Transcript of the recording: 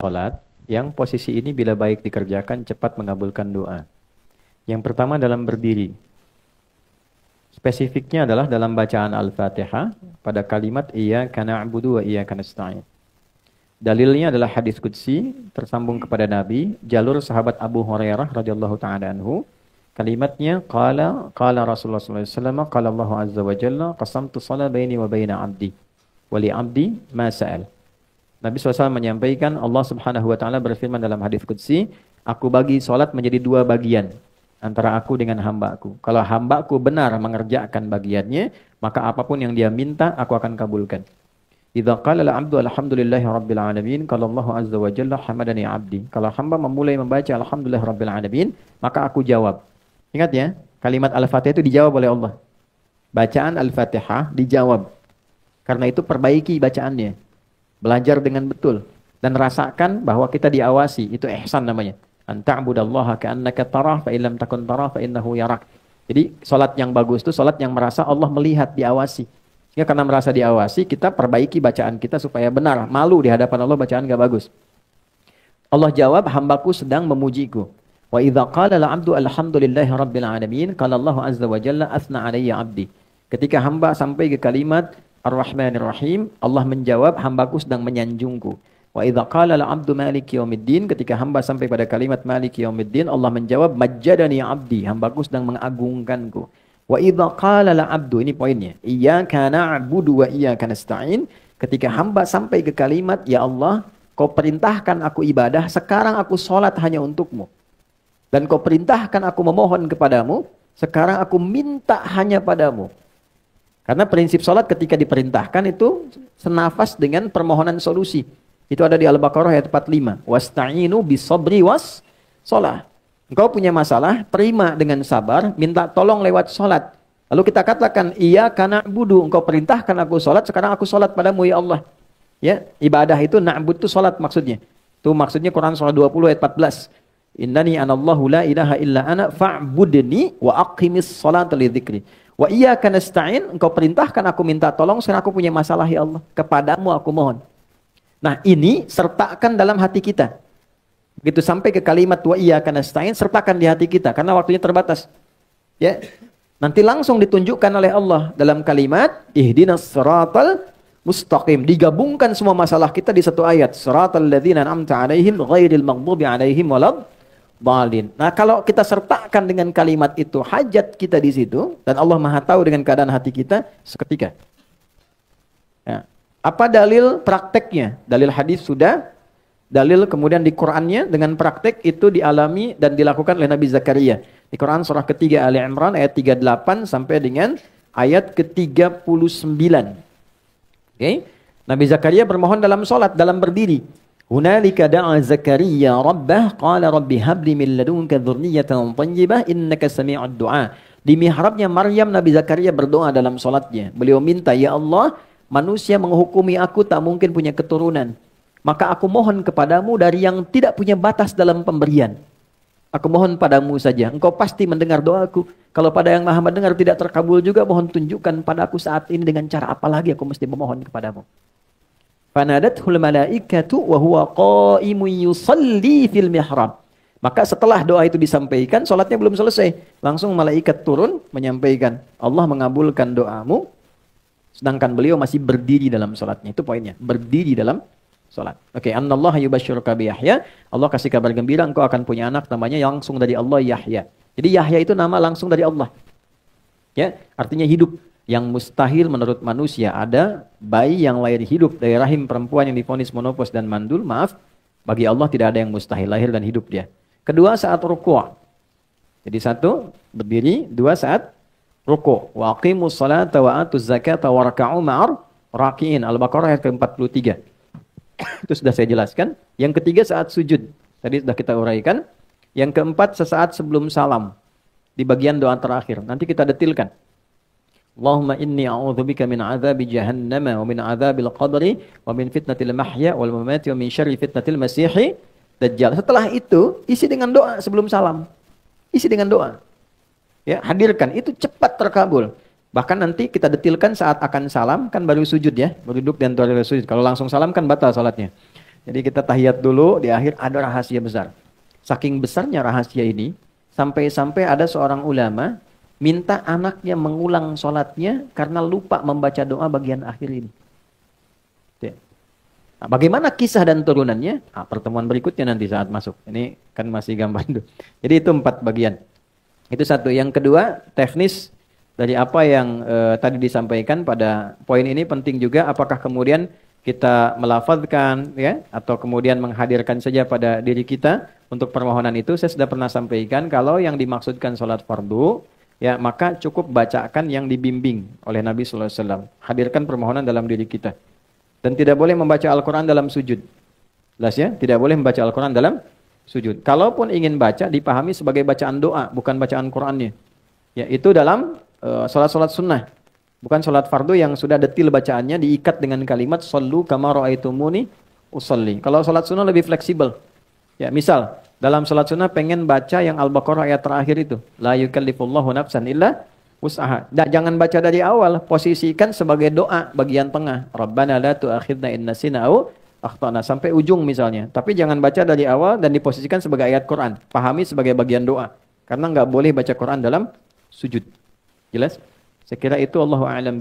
salat yang posisi ini bila baik dikerjakan cepat mengabulkan doa. Yang pertama dalam berdiri. Spesifiknya adalah dalam bacaan Al-Fatihah pada kalimat iyyaka na'budu wa iyyaka nasta'in. Dalilnya adalah hadis qudsi tersambung kepada Nabi, jalur sahabat Abu Hurairah radhiyallahu taala anhu. Kalimatnya qala Rasulullah sallallahu alaihi wasallam qala Allah azza wa jalla qasamtu shalah baini wa baina 'abdi wa li 'abdi ma sa'al. Nabi SAW menyampaikan Allah Subhanahu wa taala berfirman dalam hadis qudsi, aku bagi salat menjadi dua bagian antara aku dengan hambaku. Kalau hambaku benar mengerjakan bagiannya, maka apapun yang dia minta aku akan kabulkan. Idza qala al-'abdu alhamdulillahi rabbil alamin, qala Allah azza wa jalla hamadani 'abdi. Kalau hamba memulai membaca alhamdulillah rabbil alamin, maka aku jawab. Ingat ya, kalimat Al-Fatihah itu dijawab oleh Allah. Bacaan Al-Fatihah dijawab. Karena itu perbaiki bacaannya. Belajar dengan betul dan rasakan bahwa kita diawasi. Itu ihsan namanya. Anta'budallaha ka'annaka tarah fa illam takun tarah fa innahu yarak. Jadi salat yang bagus itu salat yang merasa Allah melihat, diawasi. Sehingga karena merasa diawasi, kita perbaiki bacaan kita supaya benar. Malu di hadapan Allah bacaan enggak bagus. Allah jawab, hambaku sedang memujiku. Wa idza qala al-'abdu alhamdulillahi rabbil alamin, qala Allah azza wa jalla athna 'alayya 'abdi. Ketika hamba sampai ke kalimat Ar-Rahmanir Rahim, Allah menjawab, hambaku sedang menyanjungku. Wa idza qala al-'abdu maliki yaumiddin, ketika hamba sampai pada kalimat maliki yaumiddin, Allah menjawab, majjadani 'abdi, hambaku sedang mengagungkanku. Wa idza qala al-'abdu, ini poinnya, iyyaka na'budu wa iyyaka nasta'in, ketika hamba sampai ke kalimat, ya Allah, kau perintahkan aku ibadah, sekarang aku salat hanya untukmu. Dan kau perintahkan aku memohon kepadamu, sekarang aku minta hanya padamu. Karena prinsip salat ketika diperintahkan itu senafas dengan permohonan solusi. Itu ada di Al-Baqarah ayat 45. Wasta'inu bis-sabri was shalah. Engkau punya masalah, terima dengan sabar, minta tolong lewat salat. Lalu kita katakan, iyyaka na'budu, engkau perintahkan aku salat, sekarang aku salat padamu ya Allah. Ya, ibadah itu na'bud itu salat maksudnya. Itu maksudnya Quran surah 20 ayat 14. Innani anallahu la ilaha illa ana fa'budni wa aqimis salata li dzikri. Wa iyyaka nasta'in, engkau perintahkan aku minta tolong, sekarang aku punya masalah ya Allah. Kepadamu aku mohon. Nah, ini sertakan dalam hati kita. Begitu sampai ke kalimat wa iyyaka nasta'in, sertakan di hati kita karena waktunya terbatas. Ya. Nanti langsung ditunjukkan oleh Allah dalam kalimat ihdinas siratal mustaqim. Digabungkan semua masalah kita di satu ayat. Siratal ladzina an'amta 'alaihim ghairil maghdubi 'alaihim walad dhalin. Nah, kalau kita sertakan dengan kalimat itu hajat kita di situ dan Allah Maha tahu dengan keadaan hati kita seketika. Ya. Apa dalil prakteknya? Dalil hadis sudah, dalil kemudian di Qur'annya dengan praktek itu dialami dan dilakukan oleh Nabi Zakaria. Di Quran surah ketiga Ali Imran ayat 38 sampai dengan ayat ke-39. Okay. Nabi Zakaria bermohon dalam salat, dalam berdiri. Hunalika da'a Zakaria rabbah qala rabbi habli min ladunka dzurriyyatan thayyibah innaka sami'ud du'a. Di mihrabnya Maryam, Nabi Zakaria berdoa dalam salatnya. Beliau minta, ya Allah, manusia menghukumi aku tak mungkin punya keturunan. Maka aku mohon kepadamu dari yang tidak punya batas dalam pemberian. Aku mohon padamu saja. Engkau pasti mendengar doaku. Kalau pada yang maha mendengar tidak terkabul juga, mohon tunjukkan padaku saat ini dengan cara apa lagi aku mesti memohon kepadamu. Fanadathul malaikatu wa huwa qa'imun yusalli fil mihrab. Maka setelah doa itu disampaikan, salatnya belum selesai. Langsung malaikat turun menyampaikan, Allah mengabulkan doamu. Sedangkan beliau masih berdiri dalam salatnya. Itu poinnya, berdiri dalam salat. Oke, annallaha yubashshiruka bi Yahya. Allah kasih kabar gembira engkau akan punya anak namanya langsung dari Allah Yahya. Jadi Yahya itu nama langsung dari Allah. Ya, artinya hidup. Yang mustahil menurut manusia ada bayi yang lahir hidup dari rahim perempuan yang divonis monopos dan mandul. Maaf, bagi Allah tidak ada yang mustahil lahir dan hidup dia. Kedua saat ruku'. Jadi satu berdiri, dua saat ruku'. Wa aqimus salata wa atuz zakata wa raka'u ma'ar raki'in. Al-Baqarah ayat ke-43. Itu sudah saya jelaskan. Yang ketiga saat sujud. Tadi sudah kita uraikan. Yang keempat sesaat sebelum salam. Di bagian doa terakhir. Nanti kita detilkan. Allahumma inni a'udzubika min adzabi jahannama wa min adzabil qabri wa min fitnatil mahya wal mamati wa min syarri fitnatil masihi dajjal. Setelah itu isi dengan doa sebelum salam. Isi dengan doa. Ya, hadirkan itu cepat terkabul. Bahkan nanti kita detilkan saat akan salam kan baru sujud ya, baru duduk dan baru sujud. Kalau langsung salam kan batal salatnya. Jadi kita tahiyat dulu, di akhir ada rahasia besar. Saking besarnya rahasia ini, sampai-sampai ada seorang ulama minta anaknya mengulang sholatnya karena lupa membaca doa bagian akhir ini. Nah, bagaimana kisah dan turunannya? Nah, pertemuan berikutnya nanti saat masuk. Ini kan masih gambar itu. Jadi itu 4 bagian. Itu satu. Yang kedua, teknis dari apa yang tadi disampaikan pada poin ini penting juga. Apakah kemudian kita melafazkan ya, atau kemudian menghadirkan saja pada diri kita untuk permohonan itu. Saya sudah pernah sampaikan kalau yang dimaksudkan sholat fardu, ya maka cukup bacakan yang dibimbing oleh Nabi sallallahu alaihi wasallam. Hadirkan permohonan dalam diri kita. Dan tidak boleh membaca Al-Quran dalam sujud. Jelas ya? Tidak boleh membaca Al-Quran dalam sujud. Kalaupun ingin baca, dipahami sebagai bacaan doa, bukan bacaan Qurannya. Ya, itu dalam sholat-sholat sunnah. Bukan sholat fardu yang sudah detil bacaannya, diikat dengan kalimat Sallu kama ra'aitumuni usolli. Kalau sholat sunnah lebih fleksibel. Ya, misal, dalam sholat sunnah pengen baca yang Al-Baqarah ayat terakhir itu. La yukallifullahu nafsan illa usaha. Jangan baca dari awal, posisikan sebagai doa bagian tengah. Rabbana la tu'akhidna in nasina au akhtana sampai ujung misalnya. Tapi jangan baca dari awal dan diposisikan sebagai ayat Quran. Pahami sebagai bagian doa. Karena nggak boleh baca Quran dalam sujud. Jelas? Saya kira itu Allahu a'lam.